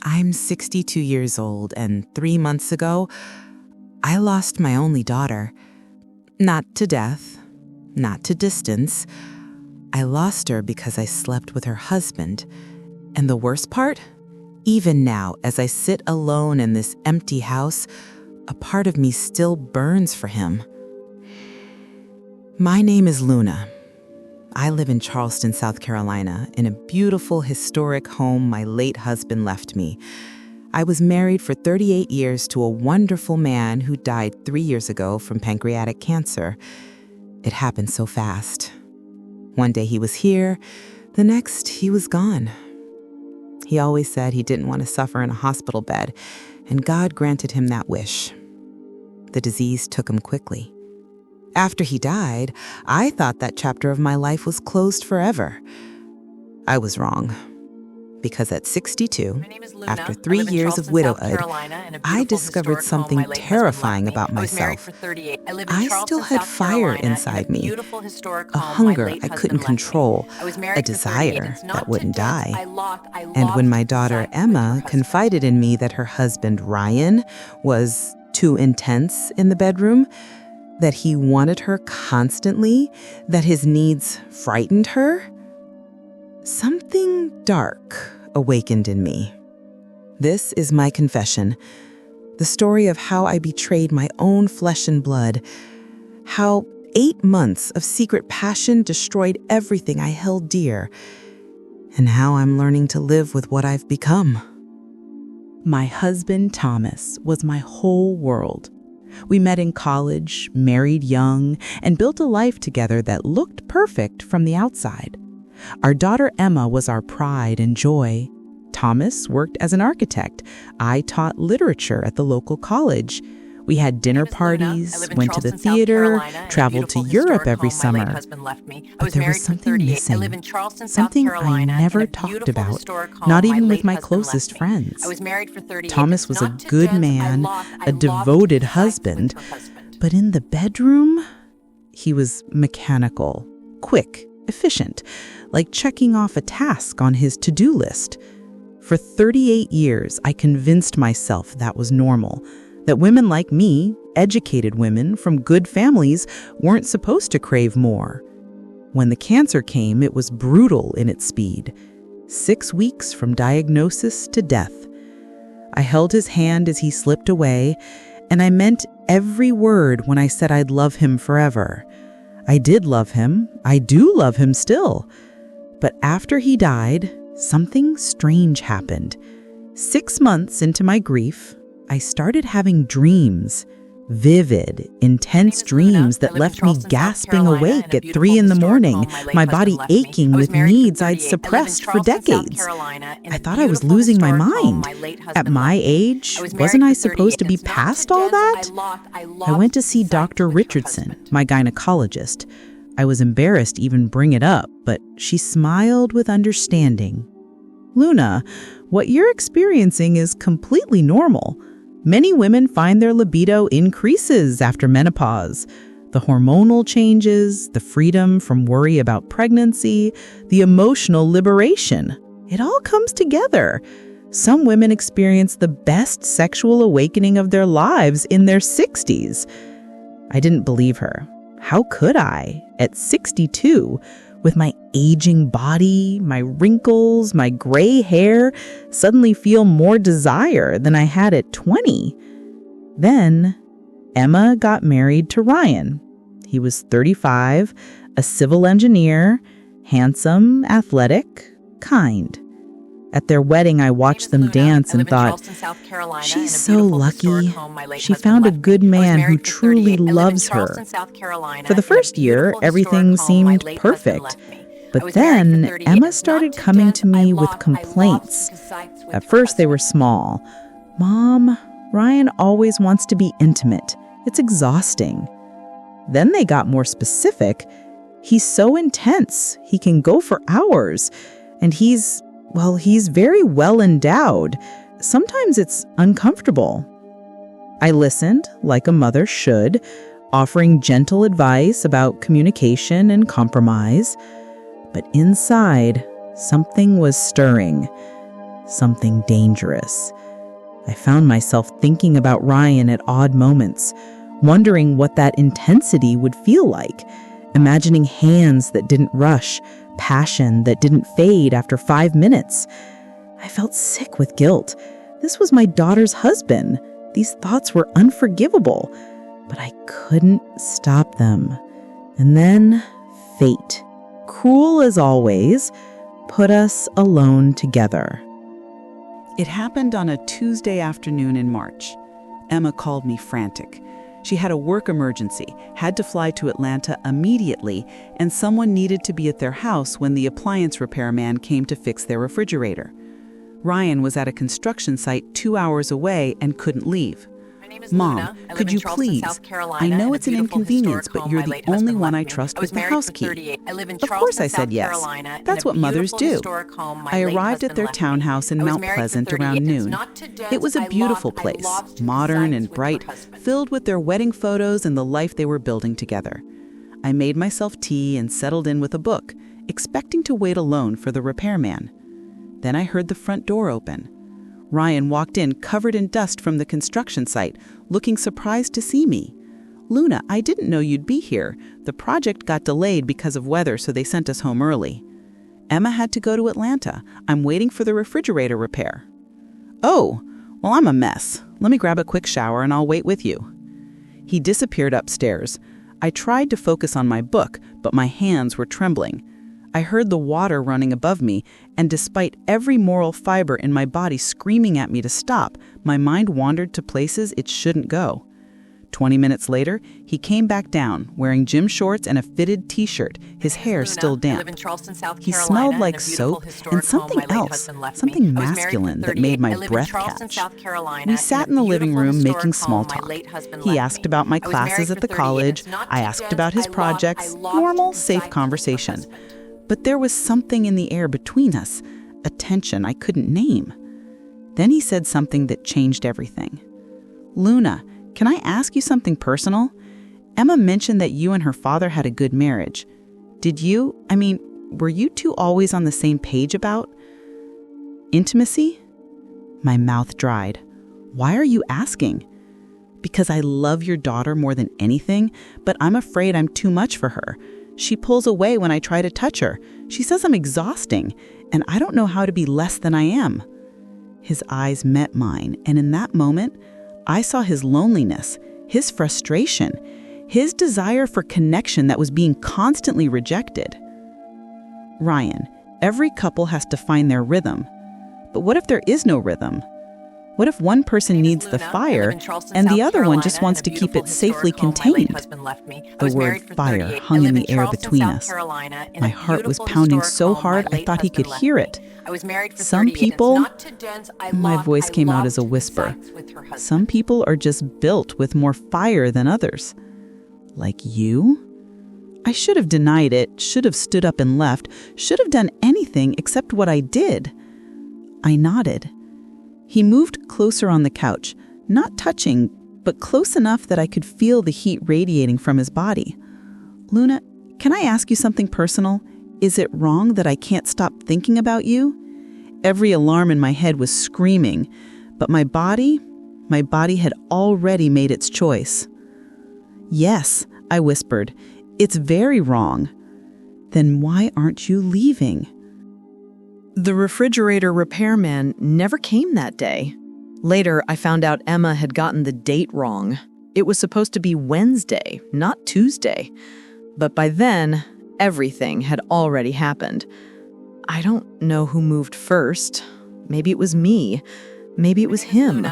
I'm 62 years old, and 3 months ago, I lost my only daughter. Not to death, not to distance. I lost her because I slept with her husband. And the worst part? Even now, as I sit alone in this empty house, a part of me still burns for him. My name is Luna. I live in Charleston, South Carolina, in a beautiful, historic home my late husband left me. I was married for 38 years to a wonderful man who died 3 years ago from pancreatic cancer. It happened so fast. One day he was here, the next he was gone. He always said he didn't want to suffer in a hospital bed, and God granted him that wish. The disease took him quickly. After he died, I thought that chapter of my life was closed forever. I was wrong. Because at 62, after 3 years of widowhood, I discovered something terrifying about myself. I still had fire inside me, a hunger I couldn't control, a desire that wouldn't die. And when my daughter Emma confided in me that her husband Ryan was too intense in the bedroom, that he wanted her constantly, that his needs frightened her, something dark awakened in me. This is my confession, the story of how I betrayed my own flesh and blood, how 8 months of secret passion destroyed everything I held dear, and how I'm learning to live with what I've become. My husband, Thomas, was my whole world. We met in college, married young, and built a life together that looked perfect from the outside. Our daughter Emma was our pride and joy. Thomas worked as an architect. I taught literature at the local college. We had dinner parties, went to the theater, traveled to Europe every summer. But there was something missing, something I never talked about, not even with my closest friends. Thomas was a good man, a devoted husband, but in the bedroom, he was mechanical, quick, efficient, like checking off a task on his to-do list. For 38 years, I convinced myself that was normal, that women like me, educated women from good families, weren't supposed to crave more. When the cancer came, it was brutal in its speed. 6 weeks from diagnosis to death. I held his hand as he slipped away, and I meant every word when I said I'd love him forever. I did love him. I do love him still. But after he died, something strange happened. 6 months into my grief, I started having dreams, vivid, intense dreams that left me gasping awake at 3 in the morning, my body aching with needs I'd suppressed for decades. I thought I was losing my mind. At my age, wasn't I supposed to be past all that? I went to see Dr. Richardson, my gynecologist. I was embarrassed to even bring it up, but she smiled with understanding. Luna, what you're experiencing is completely normal. Many women find their libido increases after menopause. The hormonal changes, the freedom from worry about pregnancy, the emotional liberation. It all comes together. Some women experience the best sexual awakening of their lives in their 60s. I didn't believe her. How could I, at 62, with my aging body, my wrinkles, my gray hair, suddenly feel more desire than I had at 20? Then, Emma got married to Ryan. He was 35, a civil engineer, handsome, athletic, kind. At their wedding, I watched them dance and thought, she's so lucky. She found a good man who truly loves her. For the first year, everything seemed perfect. But then Emma started coming to me with complaints. At first, they were small. Mom, Ryan always wants to be intimate. It's exhausting. Then they got more specific. He's so intense. He can go for hours. And he's very well endowed. Sometimes it's uncomfortable. I listened, like a mother should, offering gentle advice about communication and compromise. But inside, something was stirring. something dangerous. I found myself thinking about Ryan at odd moments, wondering what that intensity would feel like, imagining hands that didn't rush, passion that didn't fade after 5 minutes. I felt sick with guilt. This was my daughter's husband. These thoughts were unforgivable, but I couldn't stop them. And then fate, cruel as always, put us alone together. It happened on a Tuesday afternoon in March. Emma called me frantic. She had a work emergency, had to fly to Atlanta immediately, and someone needed to be at their house when the appliance repairman came to fix their refrigerator. Ryan was at a construction site 2 hours away and couldn't leave. Mom, could you please? I know it's an inconvenience, but you're the only one I trust with the house key. Of course I said yes. That's what mothers do. I arrived at their townhouse in Mount Pleasant around noon. It was a beautiful place, modern and bright, filled with their wedding photos and the life they were building together. I made myself tea and settled in with a book, expecting to wait alone for the repairman. Then I heard the front door open. Ryan walked in covered in dust from the construction site, looking surprised to see me. "Luna, I didn't know you'd be here. The project got delayed because of weather, so they sent us home early. Emma had to go to Atlanta. I'm waiting for the refrigerator repair." "Oh, well, I'm a mess. Let me grab a quick shower and I'll wait with you." He disappeared upstairs. I tried to focus on my book, but my hands were trembling. I heard the water running above me, and despite every moral fiber in my body screaming at me to stop, my mind wandered to places it shouldn't go. 20 minutes later, he came back down, wearing gym shorts and a fitted t-shirt, his hair still damp. He smelled like soap and something else, something masculine that made my breath catch. We sat in the living room making small talk. He asked about my classes at the college, I asked about his projects, normal, safe conversation. But there was something in the air between us, a tension I couldn't name. Then he said something that changed everything. "Luna, can I ask you something personal? Emma mentioned that you and her father had a good marriage. Were you two always on the same page about intimacy?" My mouth dried. "Why are you asking?" "Because I love your daughter more than anything, but I'm afraid I'm too much for her. She pulls away when I try to touch her. She says I'm exhausting, and I don't know how to be less than I am." His eyes met mine, and in that moment, I saw his loneliness, his frustration, his desire for connection that was being constantly rejected. "Ryan, every couple has to find their rhythm. But what if there is no rhythm? What if one person needs the fire and the other one just wants to keep it safely contained?" The word fire hung in the air between us. My heart was pounding so hard I thought he could hear it. Some people, my voice came out as a whisper, some people are just built with more fire than others. Like you? I should have denied it, should have stood up and left, should have done anything except what I did. I nodded. He moved closer on the couch, not touching, but close enough that I could feel the heat radiating from his body. "Luna, can I ask you something personal? Is it wrong that I can't stop thinking about you?" Every alarm in my head was screaming, but my body had already made its choice. "Yes," I whispered, "it's very wrong." "Then why aren't you leaving?" The refrigerator repairman never came that day. Later, I found out Emma had gotten the date wrong. It was supposed to be Wednesday, not Tuesday. But by then, everything had already happened. I don't know who moved first. Maybe it was me. Maybe it was him.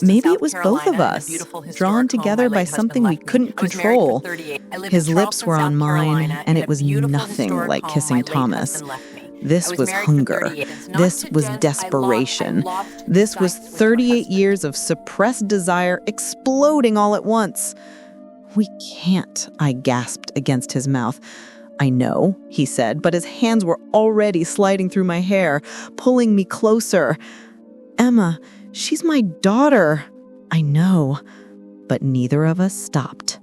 Maybe it was both of us, drawn together by something we couldn't control. His lips were on mine, and it was nothing like kissing Thomas. This was hunger. This was desperation. This was 38 years of suppressed desire exploding all at once. "We can't," I gasped against his mouth. "I know," he said, but his hands were already sliding through my hair, pulling me closer. "Emma, she's my daughter." "I know." But neither of us stopped.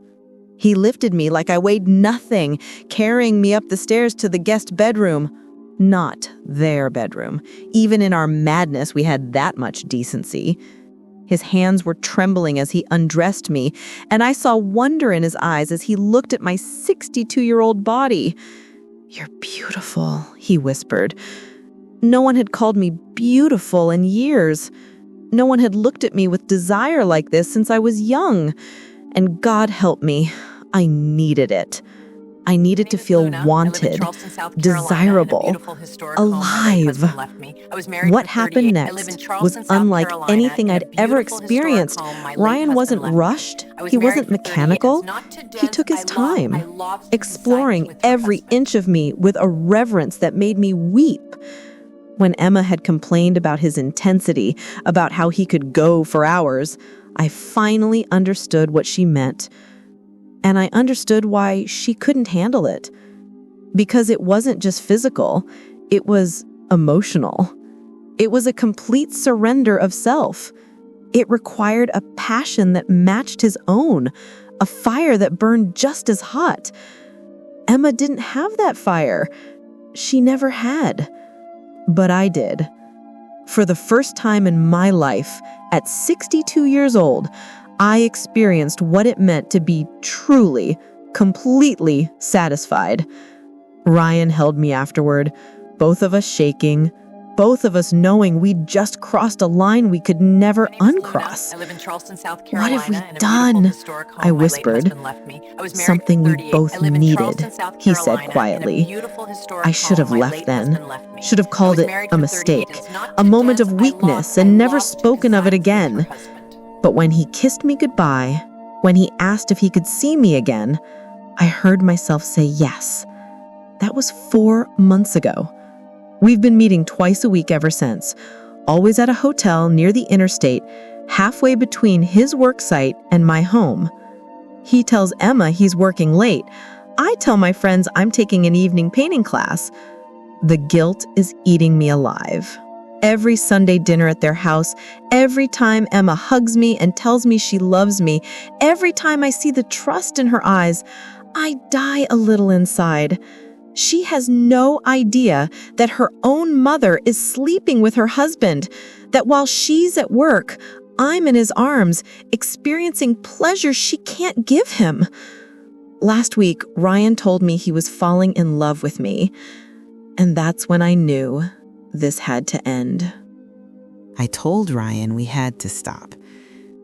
He lifted me like I weighed nothing, carrying me up the stairs to the guest bedroom. Not their bedroom. Even in our madness, we had that much decency. His hands were trembling as he undressed me, and I saw wonder in his eyes as he looked at my 62-year-old body. "You're beautiful," he whispered. No one had called me beautiful in years. No one had looked at me with desire like this since I was young. And God help me, I needed it. I needed to feel wanted, desirable, alive. What happened next was unlike anything I'd ever experienced. Ryan wasn't rushed. He wasn't mechanical. He took his time, exploring every inch of me with a reverence that made me weep. When Emma had complained about his intensity, about how he could go for hours, I finally understood what she meant. And I understood why she couldn't handle it. Because it wasn't just physical, it was emotional. It was a complete surrender of self. It required a passion that matched his own, a fire that burned just as hot. Emma didn't have that fire. She never had. But I did. For the first time in my life, at 62 years old, I experienced what it meant to be truly, completely satisfied. Ryan held me afterward, both of us shaking, both of us knowing we'd just crossed a line we could never uncross. What have we done? I whispered. Something we both needed, he said quietly. I should have left then, should have called it a mistake, a moment of weakness, and never spoken of it again. But when he kissed me goodbye, when he asked if he could see me again, I heard myself say yes. That was 4 months ago. We've been meeting twice a week ever since, always at a hotel near the interstate, halfway between his work site and my home. He tells Emma he's working late. I tell my friends I'm taking an evening painting class. The guilt is eating me alive. Every Sunday dinner at their house, every time Emma hugs me and tells me she loves me, every time I see the trust in her eyes, I die a little inside. She has no idea that her own mother is sleeping with her husband, that while she's at work, I'm in his arms, experiencing pleasure she can't give him. Last week, Ryan told me he was falling in love with me, and that's when I knew this had to end. I told Ryan we had to stop.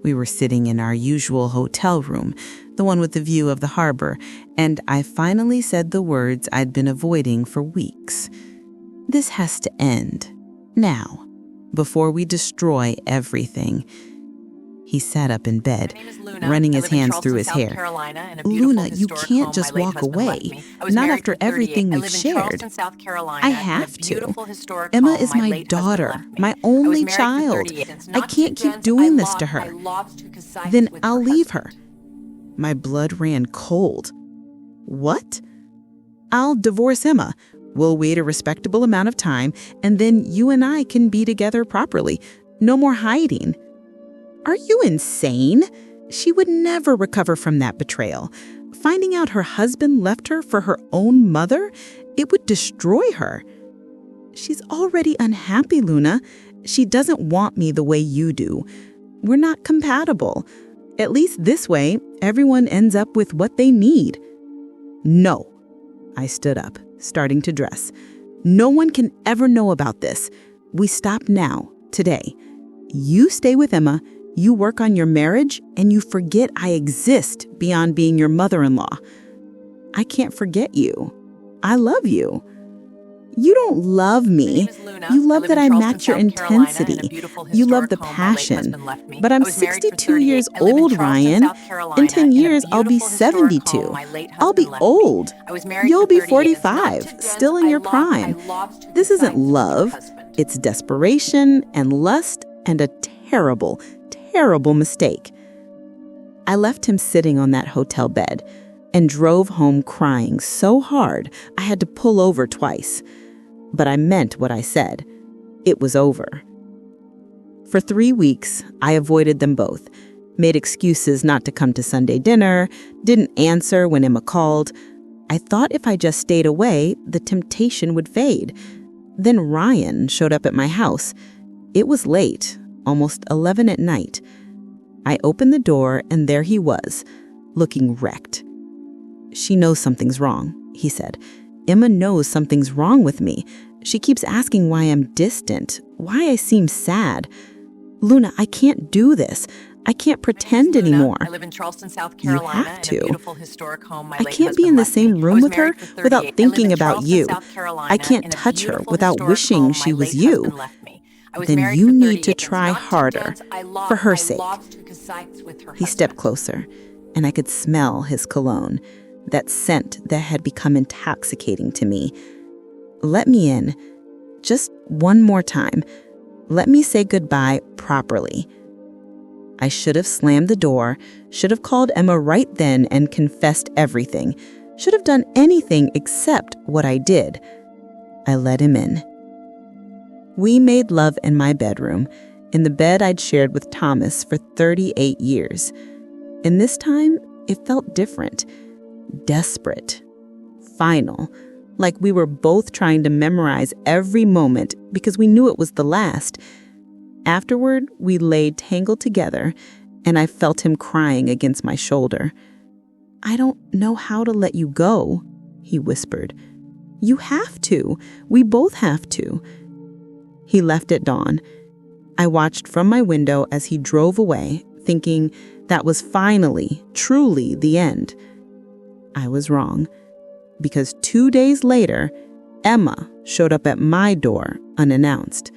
We were sitting in our usual hotel room, the one with the view of the harbor, and I finally said the words I'd been avoiding for weeks. This has to end, now, before we destroy everything. He sat up in bed, running his hands through his hair. Luna, you can't just walk away, not after everything we've shared. I have to. Emma is my daughter, my only child. I can't keep doing this to her. Then I'll leave her. My blood ran cold. What? I'll divorce Emma. We'll wait a respectable amount of time, and then you and I can be together properly. No more hiding. Are you insane? She would never recover from that betrayal. Finding out her husband left her for her own mother, it would destroy her. She's already unhappy, Luna. She doesn't want me the way you do. We're not compatible. At least this way, everyone ends up with what they need. No. I stood up, starting to dress. No one can ever know about this. We stop now, today. You stay with Emma. You work on your marriage, and you forget I exist beyond being your mother-in-law. I can't forget you. I love you. You don't love me. You love that I match your intensity. You love the passion. But I'm 62 years old, Ryan. In 10 years, I'll be 72. I'll be old. You'll be 45, still in your prime. This isn't love. It's desperation and lust and a terrible, terrible mistake. I left him sitting on that hotel bed and drove home crying so hard I had to pull over twice. But I meant what I said. It was over. For 3 weeks, I avoided them both, made excuses not to come to Sunday dinner, didn't answer when Emma called. I thought if I just stayed away, the temptation would fade. Then Ryan showed up at my house. It was late, almost 11 at night. I opened the door and there he was, looking wrecked. "She knows something's wrong," he said. "Emma knows something's wrong with me. She keeps asking why I'm distant, why I seem sad. Luna, I can't do this. I can't pretend anymore." I live in Charleston, South Carolina. You have to. In a beautiful historic home. My I late can't be husband in the left same me. room I was with her married for 38. without I live thinking in about Charleston, you. South Carolina, I can't in a touch her beautiful without historic wishing home. she My was late you. husband left me. I was Then married you for need to 38. try It's not two harder debts. for her I sake. lost two sites with her He stepped husband. closer, and I could smell his cologne, that scent that had become intoxicating to me. "Let me in. Just one more time. Let me say goodbye properly." I should have slammed the door, should have called Emma right then and confessed everything, should have done anything except what I did. I let him in. We made love in my bedroom, in the bed I'd shared with Thomas for 38 years. And this time, it felt different, desperate, final, like we were both trying to memorize every moment because we knew it was the last. Afterward, we lay tangled together, and I felt him crying against my shoulder. "I don't know how to let you go," he whispered. "You have to. We both have to." He left at dawn. I watched from my window as he drove away, thinking that was finally, truly the end. I was wrong, because 2 days later, Emma showed up at my door unannounced.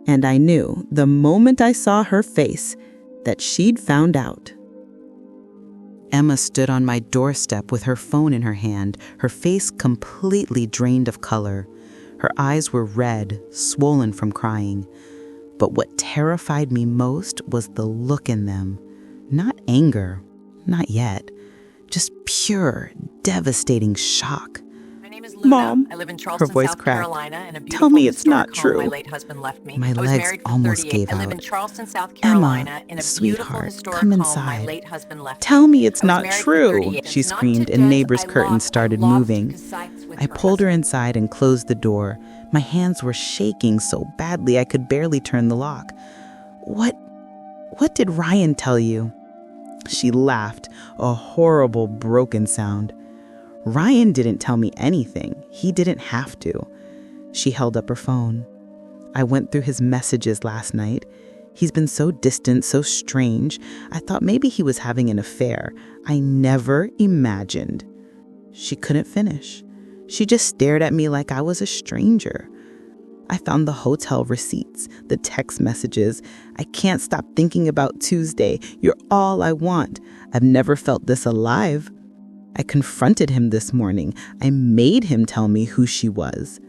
And I knew the moment I saw her face that she'd found out. Emma stood on my doorstep with her phone in her hand, her face completely drained of color. Her eyes were red, swollen from crying. But what terrified me most was the look in them. Not anger, not yet. Just pure, devastating shock. My name is Luna. "Mom," I live in Charleston, her voice South cracked. Carolina, in a "Tell beautiful me it's not historic home. true." My late husband left me. My I was legs married for almost 38. gave I live out. in Charleston, South "Emma, Carolina, in a beautiful sweetheart, historic come home. inside. My late husband left "Tell me me. it's I was not married for true," 38. she It's not screamed, two and debts. neighbors' I curtains lost started two moving. sites with I her pulled her husband. inside and closed the door. My hands were shaking so badly I could barely turn the lock. What did Ryan tell you?" She laughed, a horrible, broken sound. "Ryan didn't tell me anything. He didn't have to." She held up her phone. "I went through his messages last night. He's been so distant, so strange. I thought maybe he was having an affair. I never imagined." She couldn't finish. She just stared at me like I was a stranger. I found the hotel receipts, the text messages. "I can't stop thinking about Tuesday. You're all I want. I've never felt this alive." I confronted him this morning. I made him tell me who she was.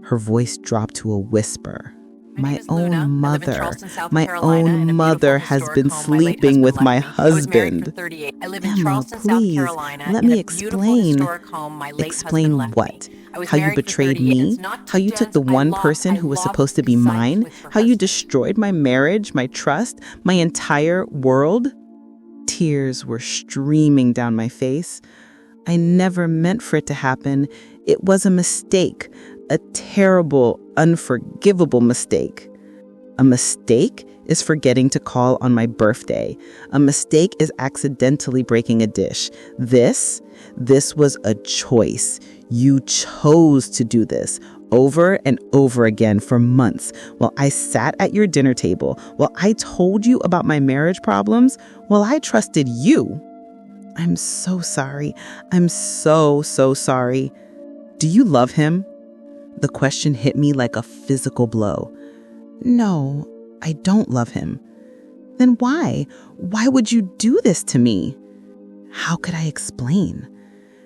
Her voice dropped to a whisper. My own mother has been sleeping with my husband. Emma, please, let me explain. Explain what? How you betrayed me? How you took the one person who was supposed to be mine? How you destroyed my marriage, my trust, my entire world? Tears were streaming down my face. I never meant for it to happen. It was a mistake. A terrible, unforgivable mistake. A mistake is forgetting to call on my birthday. A mistake is accidentally breaking a dish. This was a choice. You chose to do this over and over again for months while I sat at your dinner table, while I told you about my marriage problems, while I trusted you. I'm so sorry. I'm so sorry. Do you love him? The question hit me like a physical blow. No, I don't love him. Then why? Why would you do this to me? How could I explain?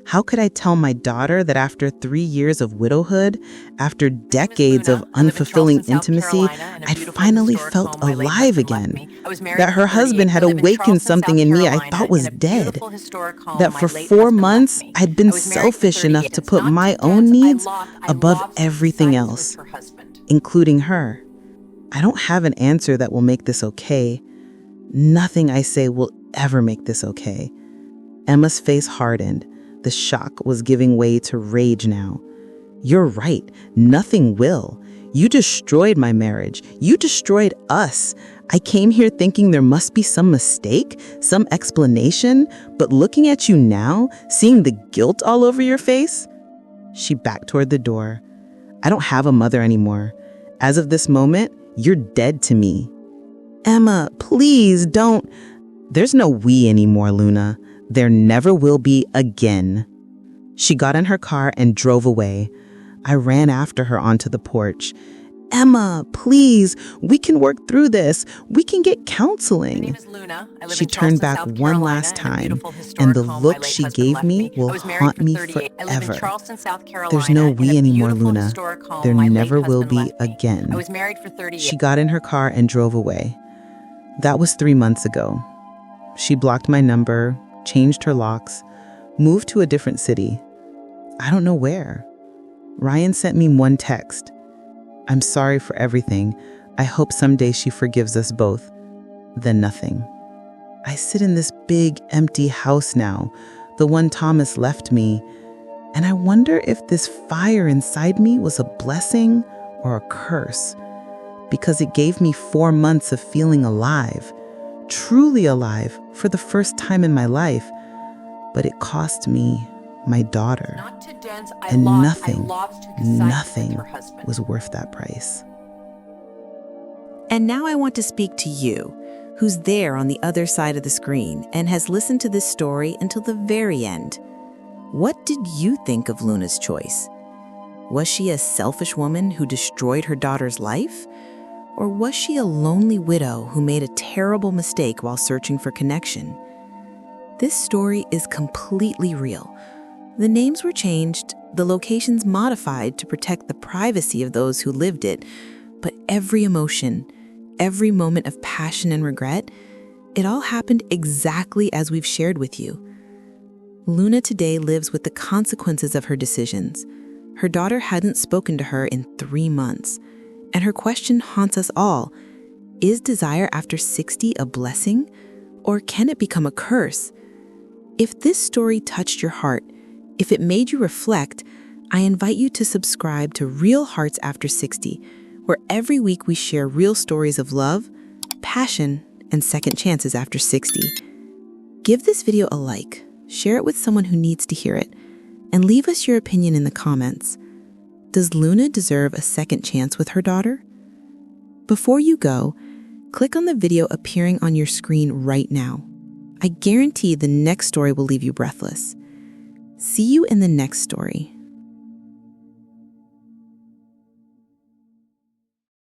How could I tell my daughter that after 3 years of widowhood, after decades of unfulfilling intimacy, I'd finally felt alive again? That her husband had awakened something in me I thought was dead? That for 4 months, I'd been selfish enough to put my own needs above everything else, including her? I don't have an answer that will make this okay. Nothing I say will ever make this okay. Emma's face hardened. The shock was giving way to rage now. You're right. Nothing will. You destroyed my marriage. You destroyed us. I came here thinking there must be some mistake, some explanation, but looking at you now, seeing the guilt all over your face." She backed toward the door. "I don't have a mother anymore. As of this moment, you're dead to me." "Emma, please don't." "There's no we anymore, Luna. There never will be again." She got in her car and drove away. I ran after her onto the porch. "Emma, please, we can work through this. We can get My counseling." name is Luna. I live She in turned Charleston, back South one Carolina, last in a time, beautiful and historic the home look my late she husband gave left me will I was married haunt for me 38. I live in forever. Charleston, South Carolina. There's no we in a anymore, beautiful Luna. historic home There my late never will husband be left me. again. I was married for 38. She got in her car and drove away. That was 3 months ago. She blocked my number, changed her locks, moved to a different city. I don't know where. Ryan sent me one text. "I'm sorry for everything. I hope someday she forgives us both." Then nothing. I sit in this big, empty house now, the one Thomas left me, and I wonder if this fire inside me was a blessing or a curse, because it gave me 4 months of feeling alive, truly alive for the first time in my life, but it cost me my daughter. Not to dance, I And lost. nothing, I lost to decide nothing with her husband. was worth that price. And now I want to speak to you, who's there on the other side of the screen and has listened to this story until the very end. What did you think of Luna's choice? Was she a selfish woman who destroyed her daughter's life? Or was she a lonely widow who made a terrible mistake while searching for connection? This story is completely real. The names were changed, the locations modified to protect the privacy of those who lived it, but every emotion, every moment of passion and regret, it all happened exactly as we've shared with you. Luna today lives with the consequences of her decisions. Her daughter hadn't spoken to her in 3 months, and her question haunts us all. Is desire after 60 a blessing, or can it become a curse? If this story touched your heart, if it made you reflect, I invite you to subscribe to Real Hearts After 60, where every week we share real stories of love, passion, and second chances after 60. Give this video a like, share it with someone who needs to hear it, and leave us your opinion in the comments. Does Luna deserve a second chance with her daughter? Before you go, click on the video appearing on your screen right now. I guarantee the next story will leave you breathless. See you in the next story.